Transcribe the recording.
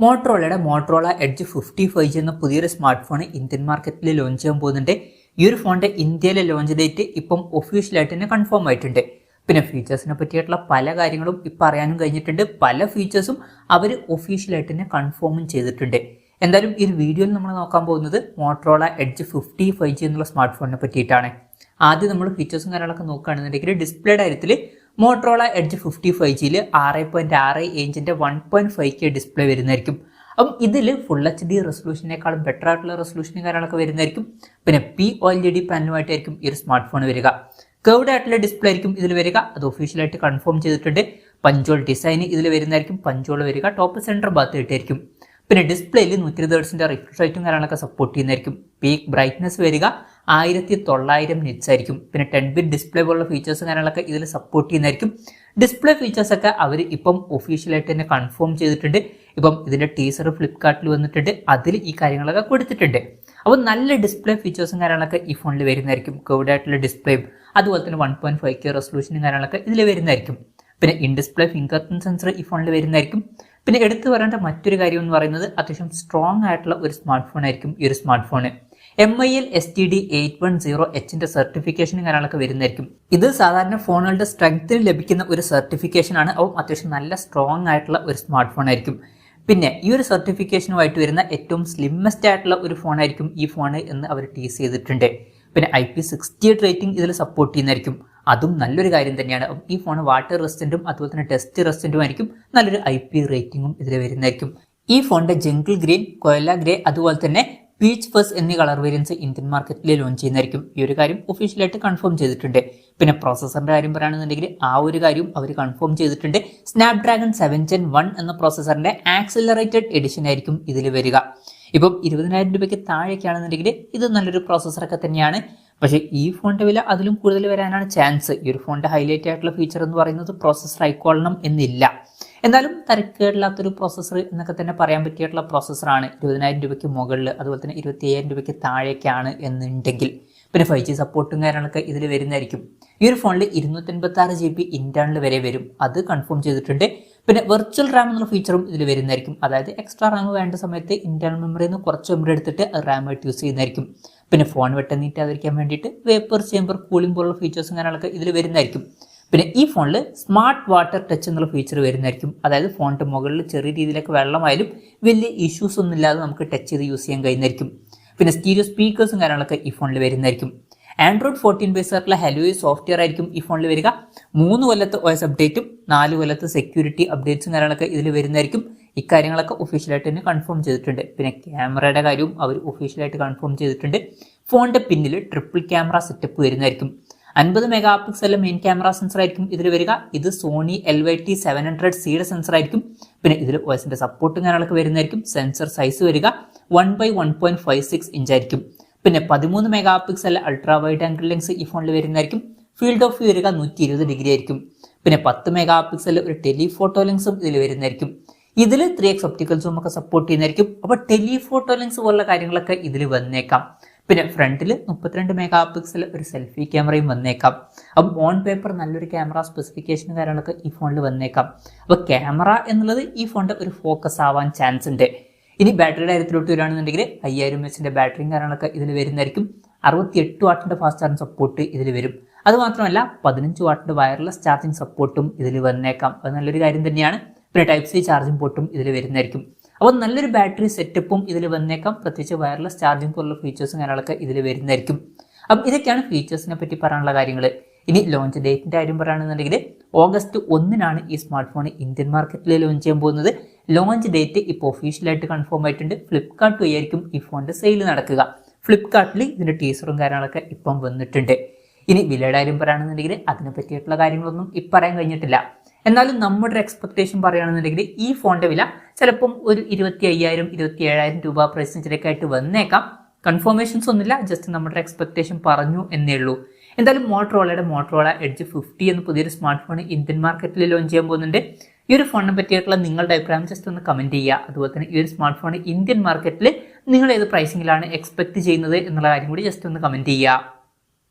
Motorola edge 55G എന്ന പുതിയൊരു smart phone Indian മാർക്കറ്റിൽ ലോഞ്ച് ചെയ്യാൻ പോകുന്നുണ്ട്. ഈ ഒരു ഫോണിന്റെ ഇന്ത്യയിലെ ലോഞ്ച് ഡേറ്റ് ഇപ്പം ഒഫീഷ്യലായിട്ട് തന്നെ കൺഫേം ആയിട്ടുണ്ട്. പിന്നെ ഫീച്ചേഴ്സിനെ പറ്റിയിട്ടുള്ള പല കാര്യങ്ങളും ഇപ്പം അറിയാനും കഴിഞ്ഞിട്ടുണ്ട്. പല ഫീച്ചേഴ്സും അവർ ഒഫീഷ്യലായിട്ട് തന്നെ കൺഫേമും ചെയ്തിട്ടുണ്ട്. എന്തായാലും ഈ ഒരു വീഡിയോയിൽ നമ്മൾ നോക്കാൻ പോകുന്നത് മോട്ടറോള എഡ്ജ് 55G എന്നുള്ള സ്മാർട്ട് ഫോണിനെ പറ്റിയിട്ടാണ്. ആദ്യം നമ്മൾ ഫീച്ചേഴ്സും കാര്യങ്ങളൊക്കെ നോക്കുകയാണെന്നുണ്ടെങ്കിൽ ഡിസ്പ്ലേയുടെ കാര്യത്തിൽ മോട്ടറോള എഡ്ജ് 55Gയിൽ 6.6 ഇഞ്ചിന്റെ 1.5K ഡിസ്പ്ലേ വരുന്നതായിരിക്കും. അപ്പം ഇതിൽ ഫുൾ HD റെസൊല്യൂഷനേക്കാളും ബെറ്റർ ആയിട്ടുള്ള റെസൊല്യൂഷനും കാര്യങ്ങളൊക്കെ വരുന്നതായിരിക്കും. പിന്നെ POLED പാനലുമായിട്ടായിരിക്കും ഈ ഒരു സ്മാർട്ട് ഫോൺ വരിക. കർവ്ഡ് ആയിട്ടുള്ള ഡിസ്പ്ലേ ആയിരിക്കും ഇതിൽ വരിക. അത് ഒഫീഷ്യലായിട്ട് കൺഫേം ചെയ്തിട്ടുണ്ട്. പഞ്ചോൾ ഡിസൈൻ ഇതിൽ വരുന്നതായിരിക്കും. പഞ്ചോൾ വരിക ടോപ്പ് സെൻറ്റർ ഭാഗത്ത് കിട്ടായിരിക്കും. പിന്നെ ഡിസ്പ്ലേയിൽ 120 ഹെർട്സിന്റെ റിഫ്രഷ് റേറ്റും കാര്യങ്ങളൊക്കെ സപ്പോർട്ട് ചെയ്യുന്നതായിരിക്കും. പീക്ക് ബ്രൈറ്റ്നസ് വരിക 1900 നിറ്റ്സ് ആയിരിക്കും. പിന്നെ 10 ബിറ്റ് ഡിസ്പ്ലേ പോലുള്ള ഫീച്ചേഴ്സും കാര്യങ്ങളൊക്കെ ഇതിൽ സപ്പോർട്ട് ചെയ്യുന്നതായിരിക്കും. ഡിസ്പ്ലേ ഫീച്ചേഴ്സൊക്കെ അവർ ഇപ്പം ഒഫീഷ്യലായിട്ട് തന്നെ കൺഫേം ചെയ്തിട്ടുണ്ട്. ഇപ്പം ഇതിന്റെ ടീസർ ഫ്ലിപ്കാർട്ടിൽ വന്നിട്ടുണ്ട്. അതിൽ ഈ കാര്യങ്ങളൊക്കെ കൊടുത്തിട്ടുണ്ട്. അപ്പോൾ നല്ല ഡിസ്പ്ലേ ഫീച്ചേഴ്സും കാര്യങ്ങളൊക്കെ ഈ ഫോണിൽ വരുന്നതായിരിക്കും. കർവ്ഡ് ആയിട്ടുള്ള ഡിസ്പ്ലേയും അതുപോലെ തന്നെ 1.5K റെസൊല്യൂഷനും കാര്യങ്ങളൊക്കെ ഇതിൽ വരുന്നതായിരിക്കും. പിന്നെ in display finger print sensor ഈ ഫോണിൽ വരുന്നതായിരിക്കും. പിന്നെ എടുത്തു പറയേണ്ട മറ്റൊരു കാര്യം എന്ന് പറയുന്നത് അത്യാവശ്യം സ്ട്രോങ് ആയിട്ടുള്ള ഒരു സ്മാർട്ട് ഫോൺ ആയിരിക്കും ഈ ഒരു smart phone. MIL STD 810H സർട്ടിഫിക്കേഷനും കാര്യങ്ങളൊക്കെ വരുന്നതായിരിക്കും. ഇത് സാധാരണ ഫോണുകളുടെ സ്ട്രെങ്ത്തിന് ലഭിക്കുന്ന ഒരു സർട്ടിഫിക്കേഷൻ ആണ്. അപ്പോൾ അത്യാവശ്യം നല്ല സ്ട്രോങ് ആയിട്ടുള്ള ഒരു സ്മാർട്ട് ഫോൺ ആയിരിക്കും. പിന്നെ ഈ ഒരു സർട്ടിഫിക്കേഷനുമായിട്ട് വരുന്ന ഏറ്റവും സ്ലിമ്മസ്റ്റ് ആയിട്ടുള്ള ഒരു ഫോൺ ആയിരിക്കും ഈ ഫോൺ എന്ന് അവർ ടീസ് ചെയ്തിട്ടുണ്ട്. പിന്നെ IP68 റേറ്റിംഗ് ഇതിൽ സപ്പോർട്ട് ചെയ്യുന്നതായിരിക്കും. അതും നല്ലൊരു കാര്യം തന്നെയാണ്. ഈ ഫോൺ വാട്ടർ റെസിസ്റ്റന്റും അതുപോലെ തന്നെ ടെസ്റ്റ് റെസിസ്റ്റന്റും ആയിരിക്കും. നല്ലൊരു IP റേറ്റിംഗും ഇതിൽ വരുന്നതായിരിക്കും. ഈ ഫോണിന്റെ ജംഗിൾ ഗ്രീൻ, കൊയല ഗ്രേ അതുപോലെ തന്നെ പീച്ച് ഫസ് എന്നീ കളർ വേരിയൻസ് ഇന്ത്യൻ മാർക്കറ്റിൽ ലോഞ്ച് ചെയ്യുന്നതായിരിക്കും. ഈ ഒരു കാര്യം ഒഫീഷ്യലായിട്ട് കൺഫേം ചെയ്തിട്ടുണ്ട്. പിന്നെ പ്രോസസറിന്റെ കാര്യം പറയുകയാണെന്നുണ്ടെങ്കിൽ ആ ഒരു കാര്യം അവർ കൺഫേം ചെയ്തിട്ടുണ്ട്. സ്നാപ്ഡ്രാഗൺ 7 Gen 1 എന്ന പ്രോസസറിന്റെ ആക്സിലറേറ്റഡ് എഡിഷൻ ആയിരിക്കും ഇതിൽ വരിക. ഇപ്പം 20,000 രൂപയ്ക്ക് താഴേക്കാണെന്നുണ്ടെങ്കിൽ ഇത് നല്ലൊരു പ്രോസസറൊക്കെ തന്നെയാണ്. പക്ഷേ ഈ ഫോണിന്റെ വില അതിലും കൂടുതൽ വരാനാണ് ചാൻസ്. ഈ ഒരു ഫോണിന്റെ ഹൈലൈറ്റ് ആയിട്ടുള്ള ഫീച്ചർ എന്ന് പറയുന്നത് പ്രോസസർ ആയിക്കൊള്ളണം എന്നില്ല. എന്നാലും തരക്കേടില്ലാത്തൊരു പ്രോസസ്സർ എന്നൊക്കെ തന്നെ പറയാൻ പറ്റിയിട്ടുള്ള പ്രോസസ്സറാണ്. 20,000 രൂപയ്ക്ക് മുകളിൽ അതുപോലെ തന്നെ 25,000 രൂപയ്ക്ക് താഴേക്കാണ് എന്നുണ്ടെങ്കിൽ. പിന്നെ 5G സപ്പോർട്ടും കാര്യങ്ങളൊക്കെ ഇതിൽ വരുന്നതായിരിക്കും. ഈ ഒരു ഫോണിൽ 256 GB ഇന്റേണൽ വരെ വരും. അത് കൺഫേം ചെയ്തിട്ടുണ്ട്. പിന്നെ വെർച്വൽ റാം എന്നുള്ള ഫീച്ചറും ഇതിൽ വരുന്നതായിരിക്കും. അതായത് എക്സ്ട്രാ റാം വേണ്ട സമയത്ത് ഇന്റേണൽ മെമ്മറിയിൽ നിന്ന് കുറച്ച് മെമ്മറി എടുത്തിട്ട് റാം ആയിട്ട് യൂസ് ചെയ്യുന്നതായിരിക്കും. പിന്നെ ഫോൺ വെട്ടനീറ്റാതിരിക്കാൻ വേണ്ടിയിട്ട് വേപ്പർ ചേമ്പർ കൂളിംഗ് പോലുള്ള ഫീച്ചേഴ്സും കാര്യങ്ങളൊക്കെ ഇതിൽ വരുന്നതായിരിക്കും. പിന്നെ ഈ ഫോണിൽ സ്മാർട്ട് വാട്ടർ ടച്ച് എന്നുള്ള ഫീച്ചർ വരുന്നതായിരിക്കും. അതായത് ഫോണിന്റെ മുകളിൽ ചെറിയ രീതിയിലൊക്കെ വെള്ളമായാലും വലിയ ഇഷ്യൂസ് ഒന്നും ഇല്ലാതെ നമുക്ക് ടച്ച് ചെയ്ത് യൂസ് ചെയ്യാൻ കഴിയുന്നതായിരിക്കും. പിന്നെ സ്റ്റീരിയോ സ്പീക്കേഴ്സും കാര്യങ്ങളൊക്കെ ഈ ഫോണിൽ വരുന്നതായിരിക്കും. Android 14 ബേസ് ആയിട്ടുള്ള ഹെലോയി സോഫ്റ്റ്വെയർ ആയിരിക്കും ഈ ഫോണിൽ വരിക. 3 കൊല്ലത്തെ OS അപ്ഡേറ്റും 4 കൊല്ലത്തെ സെക്യൂരിറ്റി അപ്ഡേറ്റ്സും കാര്യങ്ങളൊക്കെ ഇതിൽ വരുന്നതായിരിക്കും. ഇക്കാര്യങ്ങളൊക്കെ ഒഫീഷ്യലായിട്ട് തന്നെ കൺഫേം ചെയ്തിട്ടുണ്ട്. പിന്നെ ക്യാമറയുടെ കാര്യവും അവർ ഒഫീഷ്യലായിട്ട് കൺഫേം ചെയ്തിട്ടുണ്ട്. ഫോണിന്റെ പിന്നിൽ ട്രിപ്പിൾ ക്യാമറ സെറ്റപ്പ് വരുന്നതായിരിക്കും. 50 മെഗാ പിക്സലിലെ മെയിൻ ക്യാമറ സെൻസർ ആയിരിക്കും ഇതിൽ വരിക. ഇത് സോണി LYT 700C സെൻസർ ആയിരിക്കും. പിന്നെ ഇതിൽ OSന്റെ സപ്പോർട്ടും കാര്യങ്ങളൊക്കെ വരുന്നതായിരിക്കും. സെൻസർ സൈസ് വരിക 1/1.56 ഇഞ്ച് ആയിരിക്കും. പിന്നെ 13 mega pixel ultra wide angle lens ഈ ഫോണിൽ വരുന്നതായിരിക്കും. ഫീൽഡ് ഓഫ് വ്യൂ വരിക 120 ഡിഗ്രി ആയിരിക്കും. പിന്നെ 10 മെഗാ പിക്സൽ ഒരു ടെലിഫോട്ടോ ലെൻസും ഇതിൽ വരുന്നതായിരിക്കും. ഇതിൽ 3x ഒപ്റ്റിക്കൽ സൂം ഒക്കെ സപ്പോർട്ട് ചെയ്യുന്നതായിരിക്കും. അപ്പോൾ ടെലിഫോട്ടോ ലെൻസ് പോലുള്ള കാര്യങ്ങളൊക്കെ ഇതിൽ വന്നേക്കാം. പിന്നെ ഫ്രണ്ടിൽ 32 മെഗാ പിക്സൽ ഒരു സെൽഫി ക്യാമറയും വന്നേക്കാം. അപ്പം ഓൺ പേപ്പർ നല്ലൊരു ക്യാമറ സ്പെസിഫിക്കേഷനും കാര്യങ്ങളൊക്കെ ഈ ഫോണിൽ വന്നേക്കാം. അപ്പോൾ ക്യാമറ എന്നുള്ളത് ഈ ഫോണിന്റെ ഒരു ഫോക്കസ് ആവാൻ ചാൻസ് ഉണ്ട്. ഇനി ബാറ്ററിയുടെ കാര്യത്തിലോട്ട് വരികയാണെന്നുണ്ടെങ്കിൽ 5000 mAh ബാറ്ററിയും കാര്യങ്ങളൊക്കെ ഇതിൽ വരുന്നതായിരിക്കും. 68 വാട്ടിന്റെ ഫാസ്റ്റ് ചാർജിങ് സപ്പോർട്ട് ഇതിൽ വരും. അതുമാത്രമല്ല 15 വാട്ടിന്റെ വയർലെസ് ചാർജിങ് സപ്പോർട്ടും ഇതിൽ വന്നേക്കാം. അത് നല്ലൊരു കാര്യം തന്നെയാണ്. പിന്നെ Type-C ചാർജിങ് പോർട്ടും ഇതിൽ വരുന്നതായിരിക്കും. അപ്പോൾ നല്ലൊരു ബാറ്ററി സെറ്റപ്പും ഇതിൽ വന്നേക്കാം. പ്രത്യേകിച്ച് വയർലെസ് ചാർജിങ് പോലുള്ള ഫീച്ചേഴ്സും കാര്യങ്ങളൊക്കെ ഇതിൽ വരുന്നതായിരിക്കും. അപ്പം ഇതൊക്കെയാണ് ഫീച്ചേഴ്സിനെ പറ്റി പറയാനുള്ള കാര്യങ്ങൾ. ഇനി ലോഞ്ച് ഡേറ്റിന്റെ കാര്യം പറയുകയാണെന്നുണ്ടെങ്കിൽ August 1 ഈ സ്മാർട്ട് ഫോൺ ഇന്ത്യൻ മാർക്കറ്റിൽ ലോഞ്ച് ചെയ്യാൻ പോകുന്നത്. ലോഞ്ച് ഡേറ്റ് ഇപ്പോൾ ഒഫീഷ്യലായിട്ട് കൺഫേം ആയിട്ടുണ്ട്. ഫ്ലിപ്കാർട്ട് വഴി ആയിരിക്കും ഈ ഫോണിന്റെ സെയിൽ നടക്കുക. ഫ്ലിപ്കാർട്ടിൽ ഇതിന്റെ ടീസറും കാര്യങ്ങളൊക്കെ ഇപ്പം വന്നിട്ടുണ്ട്. ഇനി വിലയുടെ കാര്യം പറയുകയാണെന്നുണ്ടെങ്കിൽ അതിനെ പറ്റിയിട്ടുള്ള കാര്യങ്ങളൊന്നും ഇപ്പം പറയാൻ കഴിഞ്ഞിട്ടില്ല. എന്നാലും നമ്മുടെ ഒരു എക്സ്പെക്ടേഷൻ പറയുകയാണെന്നുണ്ടെങ്കിൽ ഈ ഫോണിന്റെ വില ചിലപ്പം ഒരു 25,000-27,000 രൂപ പ്രൈസ് റേഞ്ചിലേക്കായിട്ട് വന്നേക്കാം. കൺഫർമേഷൻസ് ഒന്നുമില്ല, ജസ്റ്റ് നമ്മുടെ എക്സ്പെക്ടേഷൻ പറഞ്ഞു എന്നേ ഉള്ളൂ. എന്തായാലും മോട്ടറോള എഡ്ജ് 50 എന്ന പുതിയൊരു സ്മാർട്ട് ഫോൺ ഇന്ത്യൻ മാർക്കറ്റിൽ ലോഞ്ച് ചെയ്യാൻ പോകുന്നുണ്ട്. ഈ ഒരു ഫോണിനെ പറ്റിയിട്ടുള്ള നിങ്ങളുടെ അഭിപ്രായം ജസ്റ്റ് ഒന്ന് കമന്റ് ചെയ്യുക. അതുപോലെ തന്നെ ഈ ഒരു സ്മാർട്ട് ഫോൺ ഇന്ത്യൻ മാർക്കറ്റിൽ നിങ്ങൾ ഏത് പ്രൈസിങ്ങിലാണ് എക്സ്പെക്ട് ചെയ്യുന്നത് എന്നുള്ള കാര്യം കൂടി ജസ്റ്റ് ഒന്ന് കമന്റ് ചെയ്യുക.